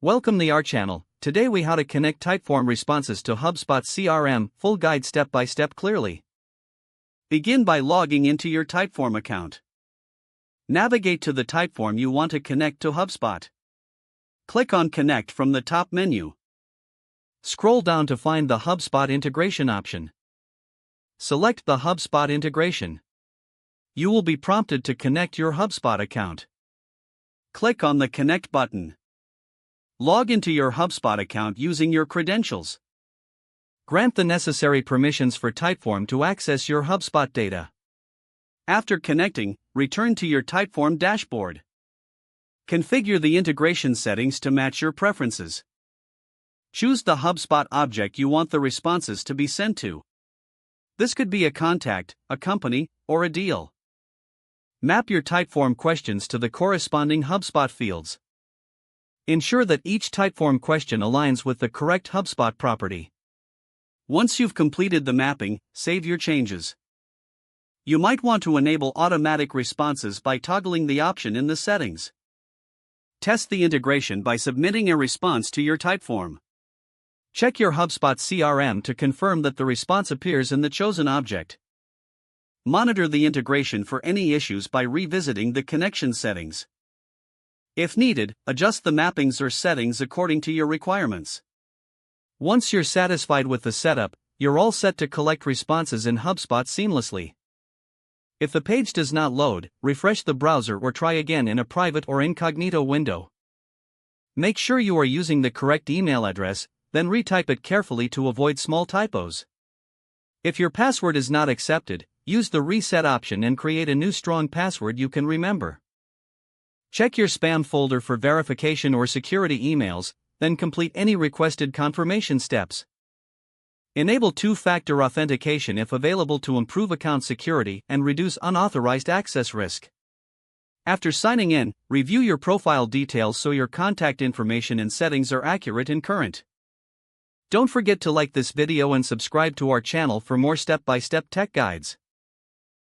Welcome to our channel. Today we how to connect Typeform responses to HubSpot CRM, full guide step by step clearly. Begin by logging into your Typeform account. Navigate to the Typeform you want to connect to HubSpot. Click on Connect from the top menu. Scroll down to find the HubSpot integration option. Select the HubSpot integration. You will be prompted to connect your HubSpot account. Click on the Connect button. Log into your HubSpot account using your credentials. Grant the necessary permissions for Typeform to access your HubSpot data. After connecting, return to your Typeform dashboard. Configure the integration settings to match your preferences. Choose the HubSpot object you want the responses to be sent to. This could be a contact, a company, or a deal. Map your Typeform questions to the corresponding HubSpot fields. Ensure that each Typeform question aligns with the correct HubSpot property. Once you've completed the mapping, save your changes. You might want to enable automatic responses by toggling the option in the settings. Test the integration by submitting a response to your Typeform. Check your HubSpot CRM to confirm that the response appears in the chosen object. Monitor the integration for any issues by revisiting the connection settings. If needed, adjust the mappings or settings according to your requirements. Once you're satisfied with the setup, you're all set to collect responses in HubSpot seamlessly. If the page does not load, refresh the browser or try again in a private or incognito window. Make sure you are using the correct email address, then retype it carefully to avoid small typos. If your password is not accepted, use the reset option and create a new strong password you can remember. Check your spam folder for verification or security emails, then complete any requested confirmation steps. Enable two-factor authentication if available to improve account security and reduce unauthorized access risk. After signing in, review your profile details so your contact information and settings are accurate and current. Don't forget to like this video and subscribe to our channel for more step-by-step tech guides.